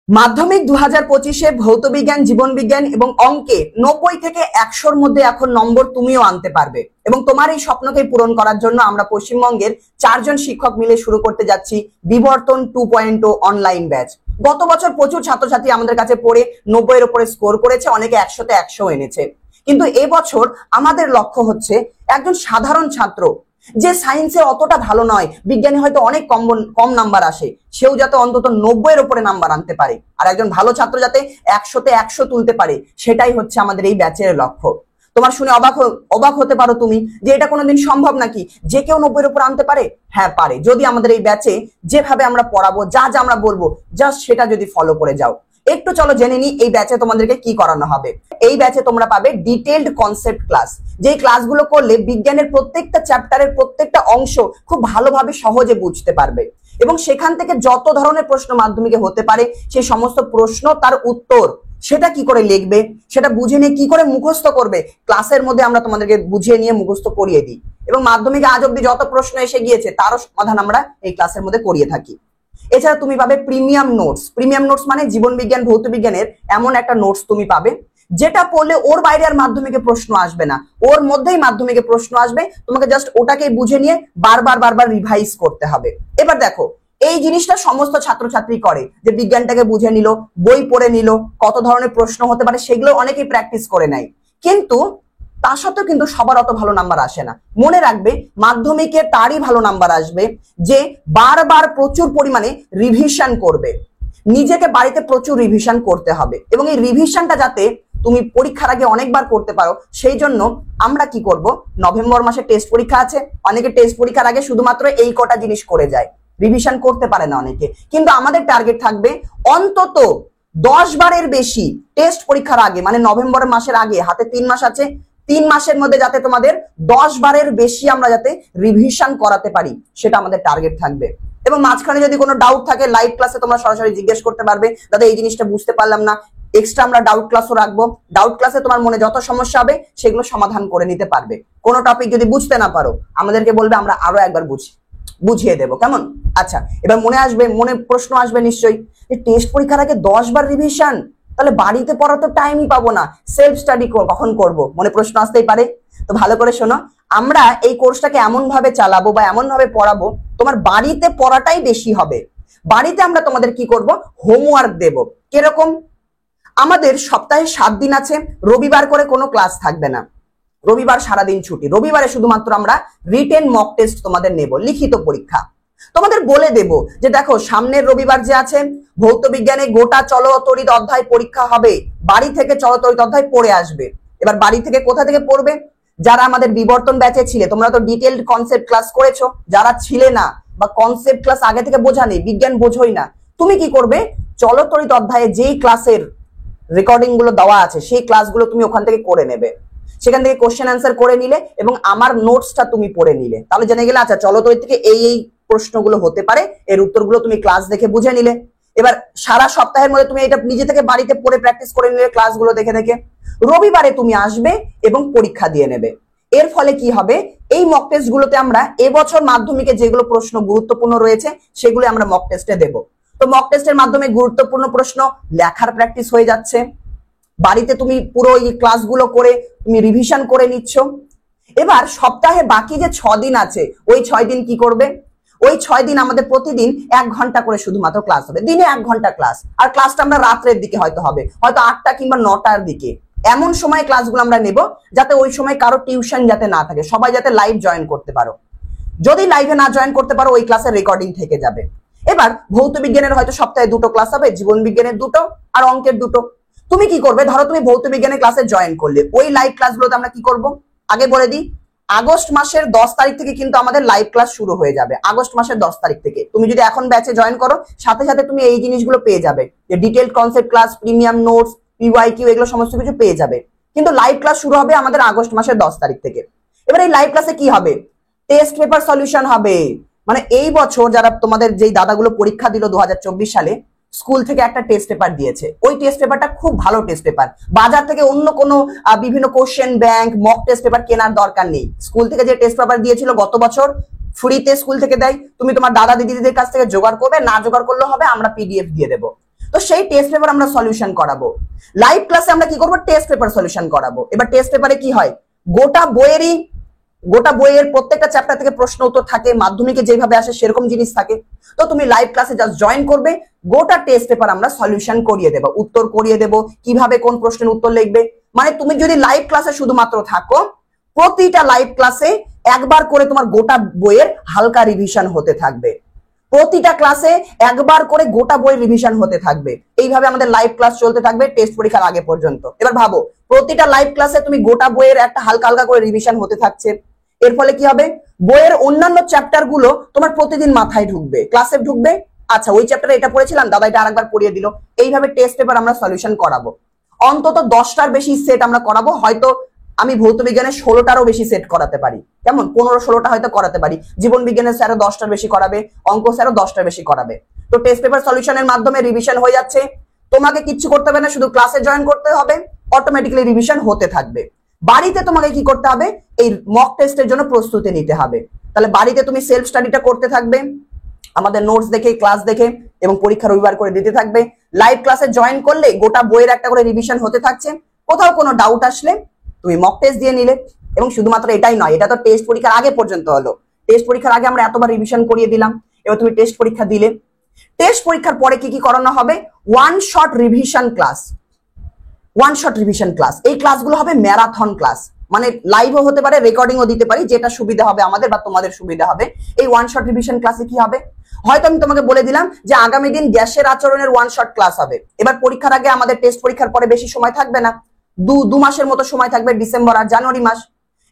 মাধ্যমিক 2025-এ ভৌত বিজ্ঞান, জীবন বিজ্ঞান এবং অঙ্কে 90 থেকে 100-র মধ্যে এখন নম্বর তুমিও আনতে পারবে। এবং তোমার এই স্বপ্নকে পূরণ করার জন্য আমরা পশ্চিমবঙ্গের 4 জন শিক্ষক মিলে শুরু করতে যাচ্ছি বিবর্তন 2.0 অনলাইন ব্যাচ। গত বছর প্রচুর ছাত্রছাত্রী আমাদের কাছে পড়ে 90-এর উপরে স্কোর করেছে, অনেকে 100-তে 100 এনেছে। কিন্তু এবছর আমাদের লক্ষ্য হচ্ছে একজন সাধারণ ছাত্র যে সায়েন্সে অতটা ভালো নয়, বিজ্ঞানে হয়তো অনেক কম নাম্বার আসে, সেও যাতে অন্তত 90-এর উপরে নাম্বার আনতে পারে, আর একজন ভালো ছাত্র যাতে 100-তে 100 তুলতে পারে, সেটাই হচ্ছে আমাদের এই ব্যাচের লক্ষ্য। তোমার শুনে অবাক হতে পারো তুমি যে এটা কোনোদিন সম্ভব নাকি, যে কেউ 90-এর উপর আনতে পারে? হ্যাঁ পারে, যদি আমাদের এই ব্যাচে যেভাবে আমরা পড়াবো, যা যা আমরা বলবো, জাস্ট সেটা যদি ফলো করে যাও। একটু চলো জেনে নি এই ব্যাচে তোমাদেরকে কি করানো হবে। এই ব্যাচে তোমরা পাবে ডিটেইলড কনসেপ্ট ক্লাস, যে ক্লাসগুলো করলে বিজ্ঞানের প্রত্যেকটা চ্যাপ্টারের প্রত্যেকটা অংশ খুব ভালোভাবে সহজে বুঝতে পারবে, এবং সেখান থেকে যত ধরনের প্রশ্ন মাধ্যমিকে হতে পারে সেই সমস্ত প্রশ্ন, তার উত্তর, সেটা কি করে লিখবে, সেটা বুঝে নিয়ে কি করে মুখস্থ করবে, ক্লাসের মধ্যে আমরা তোমাদেরকে বুঝিয়ে নিয়ে মুখস্থ করিয়ে দিই। এবং মাধ্যমিকে আজ অব্দি যত প্রশ্ন এসে গিয়েছে তারও সমাধান আমরা এই ক্লাসের মধ্যে করিয়ে থাকি। এছাড়া তুমি পাবে প্রিমিয়াম নোটস। প্রিমিয়াম নোটস মানে জীবন বিজ্ঞান, ভৌত বিজ্ঞানের এমন একটা নোটস তুমি পাবে যেটা পড়লে ওর বাইরে আর মাধ্যমিকে প্রশ্ন আসবে না, ওর মধ্যেই মাধ্যমিকে প্রশ্ন আসবে, তোমাকে জাস্ট ওটাকে বুঝে নিয়ে বারবার রিভাইজ করতে হবে। এবার দেখো, এই জিনিসটা সমস্ত ছাত্রছাত্রী করে, যে বিজ্ঞানটাকে বুঝে নিল, বই পড়ে নিল, কত ধরনের প্রশ্ন হতে পারে সেগুলো অনেকেই প্র্যাকটিস করে নেয়, কিন্তু তা সত্ত্বেও কিন্তু সবার অত ভালো নাম্বার আসে না। মনে রাখবে, মাধ্যমিকে তারই ভালো নাম্বার আসবে যে বারবার প্রচুর পরিমাণে রিভিশন করবে। নিজেকে বাড়িতে প্রচুর রিভিশন করতে হবে, এবং এই রিভিশনটা যাতে তুমি পরীক্ষার আগে অনেকবার করতে পারো, সেই জন্য আমরা কি করব, নভেম্বর মাসে টেস্ট পরীক্ষা আছে, অনেকে টেস্ট পরীক্ষার আগে শুধুমাত্র এই কটা জিনিস করে যায়, রিভিশন করতে পারে না অনেকে। কিন্তু আমাদের টার্গেট থাকবে অন্তত 10 বারের বেশি টেস্ট পরীক্ষার আগে, মানে নভেম্বর মাসের আগে, হাতে 3 মাস আছে, 3 মাসের মধ্যে যাতে তোমাদের 10 বারের বেশি আমরা যাতে রিভিশন করাতে পারি, সেটা আমাদের টার্গেট থাকবে। এবং মাঝখানে যদি কোনো ডাউট থাকে, লাইভ ক্লাসে তোমরা সরাসরি জিজ্ঞেস করতে পারবে, দাদা এই জিনিসটা বুঝতে পারলাম না। এক্সট্রা আমরা ডাউট ক্লাসও রাখবো, ডাউট ক্লাসে তোমার মনে যত সমস্যা হবে সেগুলো সমাধান করে নিতে পারবে। কোনো টপিক যদি বুঝতে না পারো আমাদেরকে বলবে, আমরা আরো একবার বুঝিয়ে দেবো, কেমন? আচ্ছা, এবার মনে প্রশ্ন আসবে নিশ্চয়ই, যে টেস্ট পরীক্ষার আগে 10 বার রিভিশন, তাহলে বাড়িতে পড়ার তো টাইমই পাবো না, সেলফ স্টাডি কখন করব? মনে প্রশ্ন আসতেই পারে। তো ভালো করে শোনো, আমরা এই কোর্সটাকে এমন ভাবে চালাবো বা এমন ভাবে পড়াবো, তোমার বাড়িতে পড়াটাই বেশি হবে। বাড়িতে আমরা তোমাদের কি করব, হোমওয়ার্ক দেব। কিরকম? আমাদের সপ্তাহে 7 দিন আছে, রবিবার করে কোনো ক্লাস থাকবে না, রবিবার সারাদিন ছুটি। রবিবারে শুধুমাত্র আমরা রিটেন মক টেস্ট তোমাদের নেব, লিখিত পরীক্ষা। তোমাদের বলে দেব যে দেখো, সামনের রবিবার যে আছে, ভৌত বিজ্ঞানে গোটা চলতরিৎ অধ্যায় পরীক্ষা হবে, বাড়ি থেকে চলতরিৎ অধ্যায় পড়ে আসবে। এবার বাড়ি থেকে কোথা থেকে পড়বে? যারা আমাদের বিবর্তন ব্যাচে ছিলে, তোমরা তো ডিটেইলড কনসেপ্ট ক্লাস করেছো, যারা ছিলে না বা কনসেপ্ট ক্লাস আগে থেকে বোঝা নেই, বিজ্ঞান বোঝোই না, তুমি কি করবে, চলতরিৎ অধ্যায়ে যেই ক্লাসের রেকর্ডিং গুলো দেওয়া আছে সেই ক্লাসগুলো তুমি ওখান থেকে করে নেবে, সেখান থেকে কোশ্চেন অ্যান্সার করে নিলে এবং আমার নোটসটা তুমি পড়ে নিলে, তাহলে জেনে গেলে আচ্ছা চলতরিৎ থেকে এই প্রশ্নগুলো হতে পারে, এর উত্তরগুলো তুমি ক্লাস দেখে বুঝে নিলে। এবার সারা সপ্তাহের মধ্যে তুমি এটা নিজে থেকে বাড়িতে পড়ে প্র্যাকটিস করে নিলে ক্লাসগুলো দেখে দেখে, রবিবারে তুমি আসবে এবং পরীক্ষা দিয়ে নেবে। এর ফলে কি হবে, এই মক টেস্ট গুলোতে আমরা এবছর মাধ্যমিকে যেগুলো প্রশ্ন গুরুত্বপূর্ণ রয়েছে সেগুলো আমরা মক টেস্টে দেব। তো মক টেস্টের মাধ্যমে গুরুত্বপূর্ণ প্রশ্ন লেখার প্র্যাকটিস হয়ে যাচ্ছে, বাড়িতে তুমি পুরো এই ক্লাসগুলো করে তুমি রিভিশন করে নিচ্ছ। এবার সপ্তাহে বাকি যে 6 দিন আছে, ওই 6 দিন কি করবে, ওই 6 দিন আমাদের প্রতিদিন 1 ঘন্টা করে শুধুমাত্র ক্লাস হবে, দিনে 1 ঘন্টা ক্লাস। আর ক্লাসটা আমরা রাত্রের দিকে হয়তো হবে, হয়তো 8টা কিংবা 9টার দিকে, এমন সময় ক্লাসগুলো আমরা নেব যাতে ওই সময় কারো টিউশন যাতে না থাকে, সবাই যাতে লাইভ জয়েন করতে পারো। যদি লাইভে না জয়েন করতে পারো, ওই ক্লাসের রেকর্ডিং থেকে যাবে। এবার ভৌত বিজ্ঞানের হয়তো সপ্তাহে 2টো ক্লাস হবে, জীবন বিজ্ঞানের 2টো আর অঙ্কের 2টো। তুমি কি করবে, ধরো তুমি ভৌত বিজ্ঞানের ক্লাসে জয়েন করলে, ওই লাইভ ক্লাসগুলোতে আমরা কি করব, আগে বলে দিই, আগস্ট মাসের 10 তারিখ থেকে কিন্তু আমাদের লাইভ ক্লাস শুরু হয়ে যাবে। আগস্ট মাসের 10 তারিখ থেকে তুমি যদি এখন ব্যাচে জয়েন করো, সাথে সাথে তুমি এই জিনিসগুলো পেয়ে যাবে, যে detailed concept class, premium notes, PYQ, এগুলো সমস্ত কিছু পেয়ে যাবে। কিন্তু লাইভ ক্লাস শুরু হবে আমাদের আগস্ট মাসের 10 তারিখ থেকে। এবার এই লাইভ ক্লাসে কি হবে, টেস্ট পেপার সলিউশন হবে। মানে এই বছর যারা তোমাদের যেই দাদাগুলো পরীক্ষা দিল 2024 সালে, স্কুল থেকে একটা টেস্ট পেপার দিয়েছে, ওই টেস্ট পেপারটা খুব ভালো টেস্ট পেপার, বাজার থেকে অন্য কোনো বিভিন্ন question bank mock test paper কেনার দরকার নেই। স্কুল থেকে যে টেস্ট পেপার দিয়েছিল গত বছর, ফ্রিতে স্কুল থেকে দেয়, তুমি তোমার দাদা দিদিদের কাছ থেকে জোগাড় করবে, না জোগাড় করলেও হবে, আমরা পিডিএফ দিয়ে দেবো। তো সেই টেস্ট পেপার আমরা সলিউশন করাবো। লাইভ ক্লাসে আমরা কি করবো, টেস্ট পেপার সলিউশন করাবো। এবার টেস্ট পেপারে কি হয়, গোটা বইয়ের প্রত্যেকটা চ্যাপ্টার থেকে প্রশ্ন উত্তর থাকে, মাধ্যমিকে যেভাবে আসে সেরকম জিনিস থাকে। তো তুমি লাইভ ক্লাসে জাস্ট জয়েন করবে, গোটা টেস্ট পেপার আমরা সলিউশন করিয়ে দেবো, উত্তর করিয়ে দেবো, কিভাবে কোন প্রশ্নের উত্তর লিখবে। মানে তুমি যদি লাইভ ক্লাসে শুধুমাত্র থাকো, প্রতিটা লাইভ ক্লাসে একবার করে তোমার গোটা বইয়ের হালকা রিভিশন হতে থাকবে, প্রতিটা ক্লাসে একবার করে গোটা বইয়ের রিভিশন হতে থাকবে। এইভাবে আমাদের লাইভ ক্লাস চলতে থাকবে টেস্ট পরীক্ষার আগে পর্যন্ত। এবার ভাবো, প্রতিটা লাইভ ক্লাসে তুমি গোটা বইয়ের একটা হালকা হালকা করে রিভিশন হতে থাকছে। এর ফলে কি হবে, বইয়ের অন্যান্য চ্যাপ্টার গুলো তোমার প্রতিদিন মাথায় ঢুকবে, ক্লাসে ঢুকবে। আচ্ছা, ওই চ্যাপ্টারে এটা পড়েছিলাম, দাদা এটা আরেকবার পড়িয়ে দিল। এইভাবে টেস্ট পেপার আমরা সলিউশন করাবো। অন্তত 10টার বেশি সেট আমরা করাবো। হয়তো আমি ভৌত বিজ্ঞানের 16টারও বেশি সেট করাতে পারি, কেমন 15-16টা হয়তো করাতে পারি। জীবন বিজ্ঞানের স্যারও 10টার বেশি করাবে, অঙ্ক স্যারও 10টার বেশি করাবে। তো টেস্ট পেপার সলিউশনের মাধ্যমে রিভিশন হয়ে যাচ্ছে, তোমাকে কিচ্ছু করতে হবে না, শুধু ক্লাসে জয়েন করতে হবে, অটোমেটিক্যালি রিভিশন হতে থাকবে। বাড়িতে তোমাকে কি করতে হবে, এই মক টেস্টের জন্য প্রস্তুতি নিতে হবে। তাহলে বাড়িতে তুমি সেলফ স্টাডিটা করতে থাকবে, আমাদের নোটস দেখে, ক্লাস দেখে, এবং পরীক্ষা রবিবার করে দিতে থাকবে। লাইভ ক্লাসে জয়েন করলে গোটা বইয়ের একটা করে রিভিশন হতে থাকছে। কোথাও কোনো ডাউট আসলে তুমি মক টেস্ট দিয়ে নিলে। এবং শুধুমাত্র এটাই নয়, এটা তো টেস্ট পরীক্ষার আগে পর্যন্ত হলো। টেস্ট পরীক্ষার আগে আমরা এতবার রিভিশন করিয়ে দিলাম, এবার তুমি টেস্ট পরীক্ষা দিলে। টেস্ট পরীক্ষার পরে কি কি করানো হবে, ওয়ান শট রিভিশন ক্লাস। এই ক্লাসগুলো হবে ম্যারাথন ক্লাস, মানে লাইভও হতে পারে, রেকর্ডিংও দিতে পারি, যেটা সুবিধা হবে আমাদের বা তোমাদের সুবিধা হবে। এই ওয়ান শট রিভিশন ক্লাসে কি হবে, হয়তো আমি তোমাকে বলে দিলাম যে আগামী দিন গ্যাসের আচরণের ওয়ান শট ক্লাস হবে। এবার পরীক্ষার আগে আমাদের টেস্ট পরীক্ষার পরে বেশি সময় থাকবে না, দু মাসের মতো সময় থাকবে, ডিসেম্বর আর জানুয়ারি মাস।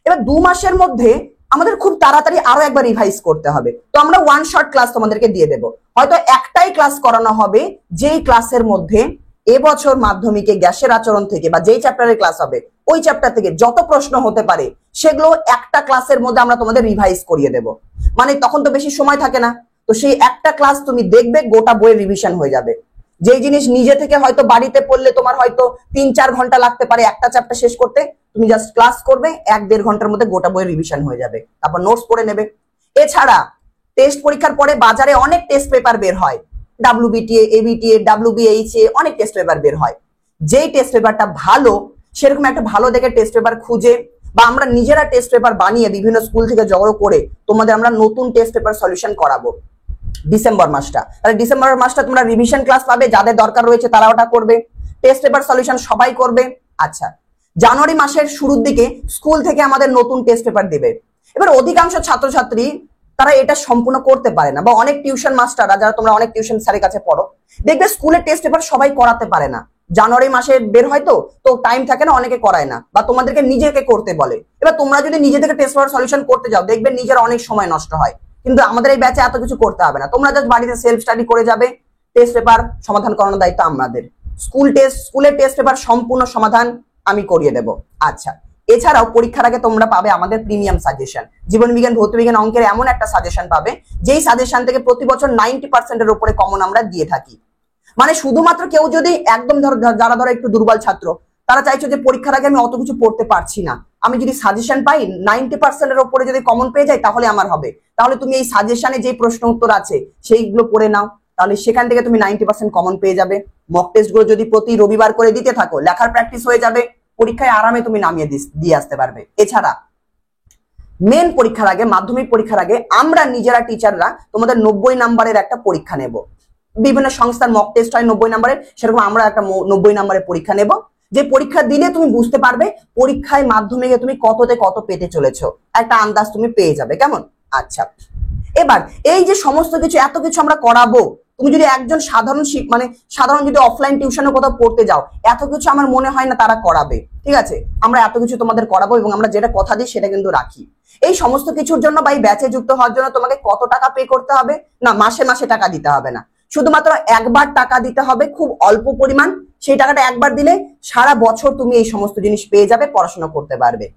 এবার 2 মাসের মধ্যে আমাদের খুব তাড়াতাড়ি আরো একবার রিভাইজ করতে হবে। তো আমরা ওয়ান শট ক্লাস তোমাদেরকে দিয়ে দেবো। হয়তো একটাই ক্লাস করানো হবে, যেই ক্লাসের মধ্যে এবছর মাধ্যমিকে গ্যাসের আচরণ থেকে বা যেই চ্যাপ্টারের ক্লাস হবে ওই চ্যাপ্টার থেকে যত প্রশ্ন হতে পারে সেগুলো একটা ক্লাসের মধ্যে আমরা তোমাদের রিভাইজ করিয়ে দেব। মানে তখন তো বেশি সময় থাকে না, তো সেই একটা ক্লাস তুমি দেখবে, গোটা বইয়ের রিভিশন হয়ে যাবে। যেই জিনিস নিজে থেকে হয়তো বাড়িতে পড়লে তোমার হয়তো 3-4 ঘন্টা লাগতে পারে একটা চ্যাপ্টার শেষ করতে, তুমি জাস্ট ক্লাস করবে, 1-1.5 ঘন্টার মধ্যে গোটা বইয়ের রিভিশন হয়ে যাবে, তারপর নোটস করে নেবে। এছাড়া টেস্ট পরীক্ষার পরে বাজারে অনেক টেস্ট পেপার বের হয়, WBTA, ABTA, WBHA, অনেক টেস্ট পেপার বের হয়। যেই টেস্ট পেপারটা ভালো, সেরকম একটা ভালো দেখে টেস্ট পেপার খুঁজে বা আমরা নিজেরা টেস্ট পেপার বানিয়ে বিভিন্ন স্কুল থেকে জড়ো করে তোমাদের আমরা নতুন টেস্ট পেপার সলিউশন করাবো ডিসেম্বর মাসটা। তাহলে ডিসেম্বর মাসটা তোমরা রিভিশন ক্লাস পাবে, যাদের দরকার রয়েছে তারা ওটা করবে, টেস্ট পেপার সলিউশন সবাই করবে। আচ্ছা, জানুয়ারি মাসের শুরুর দিকে স্কুল থেকে আমাদের নতুন টেস্ট পেপার দিবে। এবার অধিকাংশ ছাত্রছাত্রী তারা এটা সম্পূর্ণ করতে পারে না, বা অনেক টিউশন মাস্টাররা, যারা তোমরা অনেক টিউশন স্যারের কাছে পড়ো, দেখবে স্কুলের টেস্ট পেপার সবাই করাতে পারে না। জানুয়ারি মাসে বের হয়, তো টাইম থাকে না, অনেকে করায় না, বা তোমাদেরকে নিজেকে করতে বলে। এবার তোমরা যদি নিজে থেকে টেস্ট পেপার সলিউশন করতে যাও, দেখবে নিজের অনেক সময় নষ্ট হয়। কিন্তু আমাদের এই ব্যাচে এত কিছু করতে হবে না, তোমরা জাস্ট বাড়িতে সেলফ স্টাডি করে যাবে, টেস্ট পেপার সমাধান করানোর দায়িত্ব আমাদের। স্কুলের টেস্ট পেপার সম্পূর্ণ সমাধান আমি করিয়ে দেব। আচ্ছা, এছাড়াও পরীক্ষার আগে তোমরা পাবে আমাদের প্রিমিয়াম সাজেশন, জীবন বিজ্ঞান, ভৌত বিজ্ঞান, অঙ্কের এমন একটা সাজেশন পাবে যেই সাজেশন থেকে প্রতি বছর 90% উপরে কমন আমরা দিয়ে থাকি। মানে শুধুমাত্র কেউ যদি একদম যারা ধরো একটু দুর্বল ছাত্র, তারা চাইছো যে পরীক্ষার আগে আমি অত কিছু পড়তে পারছি না, আমি যদি সাজেশন পাই 90% উপরে যদি কমন পেয়ে যাই তাহলে আমার হবে। তাহলে তুমি এই সাজেশনে যে প্রশ্ন উত্তর আছে সেইগুলো পড়ে নাও, তাহলে সেখান থেকে তুমি 90% কমন পেয়ে যাবে। মক টেস্ট গুলো যদি প্রতি রবিবার করে দিতে থাকো, লেখার প্র্যাকটিস হয়ে যাবে, পরীক্ষায় আরামে তুমি নামিয়ে দিয়ে আসতে পারবে। এছাড়া মেন পরীক্ষার আগে, মাধ্যমিক পরীক্ষার আগে আমরা নিজেরা টিচাররা তোমাদের 90 নাম্বারের একটা পরীক্ষা নেব। বিভিন্ন সংস্থার মক টেস্ট হয় 90 নাম্বারের, সেরকম আমরা একটা 90 নাম্বারের পরীক্ষা নেব, যে পরীক্ষা দিলে তুমি বুঝতে পারবে পরীক্ষায় মাধ্যমিকে তুমি কততে কত পেতে চলেছো, একটা আন্দাজ তুমি পেয়ে যাবে। কেমন? আচ্ছা, এবার এই যে সমস্ত কিছু, এত কিছু আমরা করাবো, তুমি যদি একজন সাধারণ যদি অফলাইন টিউশনে কোথাও পড়তে যাও, এত কিছু আমার মনে হয় না তারা করাবে। ঠিক আছে, আমরা এত কিছু তোমাদের করাবো এবং আমরা যেটা কথা দিই সেটা কিন্তু রাখি। এই সমস্ত কিছুর জন্য বা এই ব্যাচে যুক্ত হওয়ার জন্য তোমাকে কত টাকা পে করতে হবে না, মাসে মাসে টাকা দিতে হবে না, শুধুমাত্র একবার টাকা দিতে হবে, খুব অল্প পরিমাণ। সেই টাকাটা একবার দিলে সারা বছর তুমি এই সমস্ত জিনিস পেয়ে যাবে, পড়াশোনা করতে পারবে।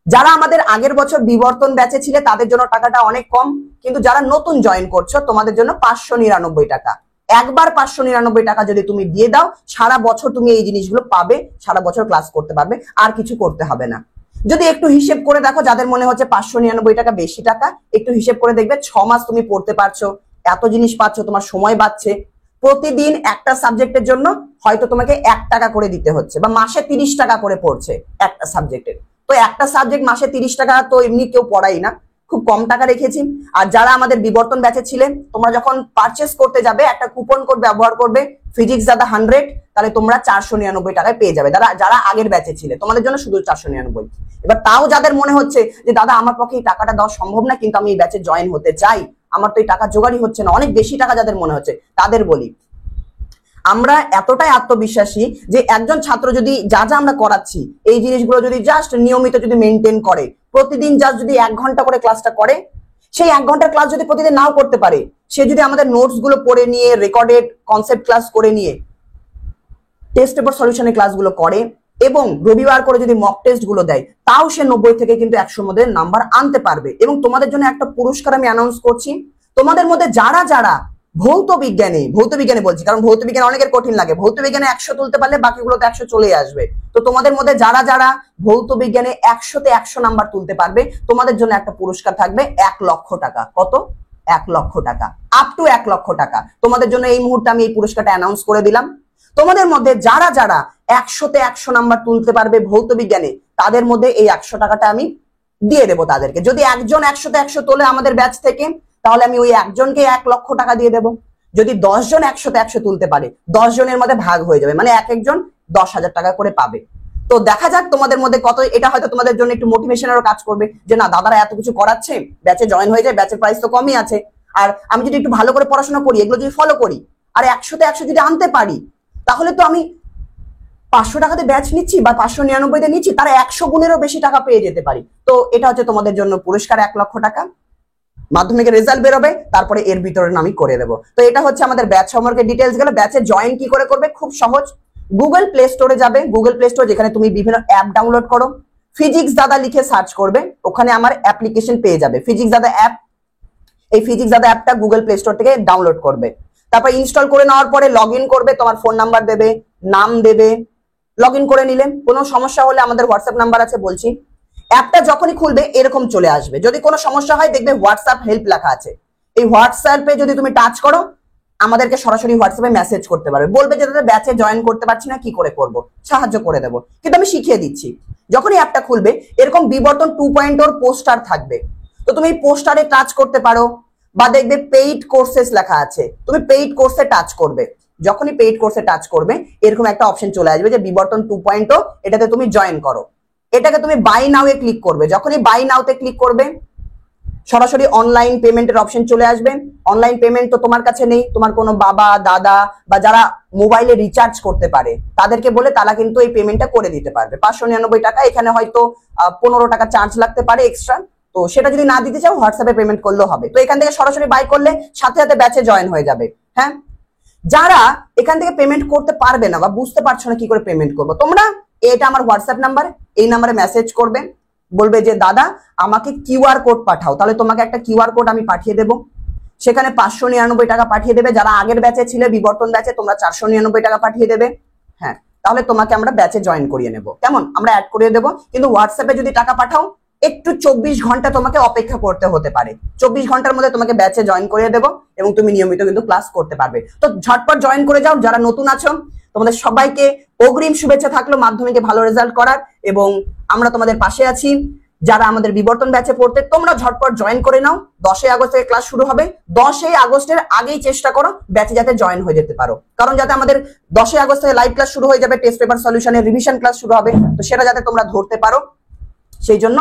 যারা আমাদের আগের বছর বিবর্তন ব্যাচে ছিলে তাদের জন্য টাকাটা অনেক কম, কিন্তু যারা নতুন জয়েন করছো তোমাদের জন্য 599 টাকা। একবার 599 টাকা যদি তুমি দিয়ে দাও, সারা বছর তুমি এই জিনিসগুলো পাবে, সারা বছর ক্লাস করতে পারবে, আর কিছু করতে হবে না। যদি একটু হিসেব করে দেখো, যাদের মনে হচ্ছে 599 টাকা বেশি টাকা, একটু হিসেব করে দেখবে 6 মাস তুমি পড়তে পারছো, এত জিনিস পাচ্ছ, তোমার সময় বাঁচছে। প্রতিদিন একটা সাবজেক্টের জন্য হয়তো তোমাকে 1 টাকা করে দিতে হচ্ছে, বা মাসে 30 টাকা করে পড়ছে একটা সাবজেক্টের। তো একটা সাবজেক্ট মাসে 30 টাকা তো এমনি কেউ পড়াই না, খুব কম টাকা রেখেছি। আর যারা আমাদের বিবর্তন ব্যাচে ছিলেন, তোমরা যখন পারচেস করতে যাবে একটা কুপন কোড ব্যবহার করবে ফিজিক্স দাদা 100, তাহলে তোমরা 499 টাকায় পেয়ে যাবে। যারা আগের ব্যাচে ছিলে তোমাদের জন্য শুধু 499। এবার তাও যাদের মনে হচ্ছে যে দাদা আমার পক্ষে এই টাকাটা দেওয়া সম্ভব না, কিন্তু আমি এই ব্যাচে জয়েন হতে চাই, আমার তো এই টাকা জোগাড়ই হচ্ছে না, অনেক বেশি টাকা যাদের মনে হচ্ছে, তাদের বলি আমরা এতটাই আত্মবিশ্বাসী যে একজন ছাত্র যদি যা যা আমরা করাচ্ছি এই জিনিসগুলো যদি জাস্ট নিয়মিত যদি মেনটেন করে, প্রতিদিন জাস্ট যদি 1 ঘন্টা করে ক্লাসটা করে, সেই 1 ঘন্টার ক্লাস যদি প্রতিদিন নাও করতে পারে, সে যদি আমাদের নোটস গুলো পড়ে নিয়ে রেকর্ডেড কনসেপ্ট ক্লাস করে নিয়ে টেস্ট পেপার সলিউশনের ক্লাসগুলো করে এবং রবিবার করে যদি মক টেস্ট গুলো দেয়, তাও সে 90 থেকে কিন্তু 100 মধ্যে নাম্বার আনতে পারবে। এবং তোমাদের জন্য একটা পুরস্কার আমি অ্যানাউন্স করছি, তোমাদের মধ্যে যারা যারা ভৌত বিজ্ঞানে বলছি, কারণ ভৌত বিজ্ঞানে অনেকের কঠিন লাগে, ভৌত বিজ্ঞানে 100 তুলতে পারলে বাকিগুলোতে 100 চলে আসবে। তো তোমাদের মধ্যে যারা যারা ভৌত বিজ্ঞানে 100তে 100 নাম্বার তুলতে পারবে, তোমাদের জন্য একটা পুরস্কার থাকবে 1 লক্ষ টাকা। কত? 1 লক্ষ টাকা, আপ টু 1 লক্ষ টাকা তোমাদের জন্য এই মুহূর্তে আমি এই পুরস্কারটা অ্যানাউন্স করে দিলাম। তোমাদের মধ্যে যারা যারা 100তে 100 নাম্বার তুলতে পারবে ভৌত বিজ্ঞানে, তাদের মধ্যে এই 100 টাকাটা আমি দিয়ে দেবো তাদেরকে। যদি একজন 100তে 100 তোলে আমাদের ব্যাচ থেকে, তাহলে আমি ওই একজনকে 1 লক্ষ টাকা দিয়ে দেবো। যদি 10 জন 100তে 100 তুলতে পারে, 10 জনের মধ্যে ভাগ হয়ে যাবে, মানে এক একজন 10,000 টাকা করে পাবে। তো দেখা যাক তোমাদের মধ্যে কত, এটা হয়তো তোমাদের জন্য একটু মোটিভেশনেরও কাজ করবে যে না দাদারা এত কিছু করাচ্ছে, ব্যাচে জয়েন হয়ে যায়, ব্যাচের প্রাইস তো কমই আছে, আর আমি যদি একটু ভালো করে পড়াশোনা করি, এগুলো যদি ফলো করি, আর 100তে 100 যদি আনতে পারি, তাহলে তো আমি 500 টাকাতে ব্যাচ নিচ্ছি বা 599তে নিচ্ছি, তারা 100 গুণেরও বেশি টাকা পেয়ে যেতে পারি। তো এটা হচ্ছে তোমাদের জন্য পুরস্কার 1 লক্ষ টাকা। মাধ্যমিকের রেজাল্ট বেরোবে, তারপরে এর বিতরণ আমি করে দেবো। তো এটা হচ্ছে আমাদের ব্যাচ সম্পর্কে ডিটেলস গেল। ব্যাচে জয়েন কি করে করবে? খুব সহজ, গুগল প্লে স্টোরে যাবে, গুগল প্লে স্টোর যেখানে তুমি বিভিন্ন অ্যাপ ডাউনলোড করো, ফিজিক্স দাদা লিখে সার্চ করবে, ওখানে আমার অ্যাপ্লিকেশন পেয়ে যাবে ফিজিক্স দাদা অ্যাপ। এই ফিজিক্স দাদা অ্যাপটা গুগল প্লে স্টোর থেকে ডাউনলোড করবে, তারপর ইনস্টল করে নেওয়ার পরে লগ ইন করবে, তোমার ফোন নাম্বার দেবে, নাম দেবে, লগ ইন করে নিলে। কোনো সমস্যা হলে আমাদের হোয়াটসঅ্যাপ নাম্বার আছে বলছি। অ্যাপটা যখনই খুলবে এরকম চলে আসবে, যদি কোনো সমস্যা হয় দেখবে হোয়াটসঅ্যাপ হেল্প লেখা আছে, এই হোয়াটসঅ্যাপে যদি তুমি টাচ করো আমাদেরকে সরাসরি হোয়াটসঅ্যাপে মেসেজ করতে পারবে, বলবে যে দাদা ব্যাচে জয়েন করতে পারছি না, কি করে করব, সাহায্য করে দেবো, কিন্তু আমি শিখিয়ে দিচ্ছি। যখনই অ্যাপটা খুলবে এরকম বিবর্তন 2.0 পোস্টার থাকবে, তো তুমি পোস্টারে টাচ করতে পারো, বা দেখবে পেইড কোর্সেস লেখা আছে, তুমি পেইড কোর্সে টাচ করবে। যখনই পেইড কোর্সে টাচ করবে এরকম একটা অপশন চলে আসবে যে বিবর্তন 2.0, এটাতে তুমি জয়েন করো। এটাকে তুমি বাই নাও এ ক্লিক করবে, যখনই বাই নাওতে ক্লিক করবে সরাসরি অনলাইন পেমেন্টের অপশন চলে আসবে। অনলাইন পেমেন্ট তো তোমার কাছে নেই, তোমার কোনো বাবা দাদা বা যারা মোবাইলে রিচার্জ করতে পারে তাদেরকে বলে তারা কিন্তু এই পেমেন্টটা করে দিতে পারবে। 599 টাকা, এখানে হয়তো 15 টাকা চার্জ লাগতে পারে এক্সট্রা, তো সেটা যদি না দিতে চাও হোয়াটসঅ্যাপে পেমেন্ট করলেও হবে। তো এখান থেকে সরাসরি বাই করলে সাথে সাথে ব্যাচে জয়েন হয়ে যাবে। হ্যাঁ, যারা এখান থেকে পেমেন্ট করতে পারবে না বা বুঝতে পারছো না কি করে পেমেন্ট করবো, তোমরা এটা আমার হোয়াটসঅ্যাপ নাম্বার, এই নাম্বারে মেসেজ করবে, বলবে যে দাদা আমাকে কিউআর কোড পাঠাও, তাহলে তোমাকে একটা কিউআর কোড আমি পাঠিয়ে দেবো, সেখানে 599 টাকা পাঠিয়ে দেবে। যারা আগের ব্যাচে ছিলে বিবর্তন ব্যাচে, তোমরা 499 টাকা পাঠিয়ে দেবে। হ্যাঁ, তাহলে তোমাকে আমরা ব্যাচে জয়েন করিয়ে নেব, কেমন, আমরা অ্যাড করিয়ে দেবো। কিন্তু হোয়াটসঅ্যাপে যদি টাকা পাঠাও একটু 24 ঘন্টা তোমাকে অপেক্ষা করতে হতে পারে, 24 ঘন্টার মধ্যে তোমাকে ব্যাচে জয়েন করিয়ে দেবো এবং তুমি নিয়মিত কিন্তু ক্লাস করতে পারবে। তো ঝটপট জয়েন করে যাও। যারা নতুন আছো তোমাদের সবাইকে অগ্রিম শুভেচ্ছা থাকলো মাধ্যমিকে ভালো রেজাল্ট করার, এবং আমরা তোমাদের পাশে আছি। যারা আমাদের বিবর্তন ব্যাচে পড়তে, তোমরা ঝটপট জয়েন করে নাও। 10ই আগস্ট থেকে ক্লাস শুরু হবে, 10ই আগস্টের আগেই চেষ্টা করো ব্যাচে যাতে জয়েন হয়ে যেতে পারো, কারণ যাতে আমাদের 10ই আগস্ট থেকে লাইভ ক্লাস শুরু হয়ে যাবে, টেস্ট পেপার সলিউশনের রিভিশন ক্লাস শুরু হবে, তো সেটা যাতে তোমরা ধরতে পারো সেই জন্য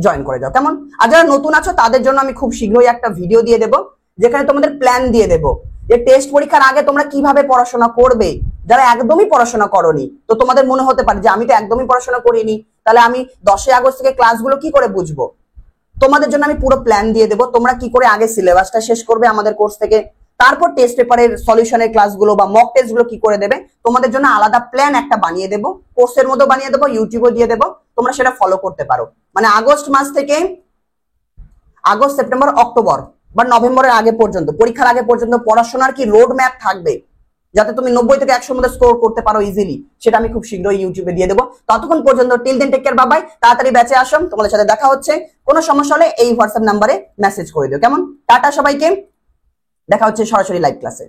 জয়েন করে যাও, কেমন। আর যারা নতুন আছো তাদের জন্য আমি খুব শীঘ্রই একটা ভিডিও দিয়ে দেবো যেখানে তোমাদের প্ল্যান দিয়ে দেবো যে টেস্ট পরীক্ষার আগে তোমরা কিভাবে পড়াশোনা করবে। যারা একদমই পড়াশোনা করোনি, তো তোমাদের মনে হতে পারে যে আমি তো একদমই পড়াশোনা করিনি, তাহলে আমি 10ই আগস্ট থেকে ক্লাসগুলো কি করে বুঝবো। তোমাদের জন্য আমি পুরো প্ল্যান দিয়ে দেবো, তোমরা কি করে আগে সিলেবাসটা শেষ করবে আমাদের কোর্স থেকে, তারপর টেস্ট পেপারের সলিউশনের ক্লাসগুলো বা মক টেস্টগুলো কি করে দেবে, তোমাদের জন্য আলাদা প্ল্যান একটা বানিয়ে দেবো, কোর্সের মধ্যে বানিয়ে দেবো, ইউটিউবে দিয়ে দেবো, তোমরা সেটা ফলো করতে পারো। মানে আগস্ট মাস থেকে আগস্ট সেপ্টেম্বর অক্টোবর বা নভেম্বরের আগে পর্যন্ত, পরীক্ষার আগে পর্যন্ত পড়াশোনার কি রোড ম্যাপ থাকবে যাতে তুমি 90 থেকে 100 মধ্যে স্কোর করতে পারো ইজিলি, সেটা আমি খুব শীঘ্রই ইউটিউবে দিয়ে দেবো। ততক্ষণ পর্যন্ত till then take care, bye bye, তাড়াতাড়ি ব্যাচে আসো, তোমাদের সাথে দেখা হচ্ছে। কোনো সমস্যা হলে এই হোয়াটসঅ্যাপ নাম্বারে মেসেজ করে দিও, কেমন। টাটা সবাইকে, দেখা হচ্ছে সরাসরি লাইভ ক্লাসে।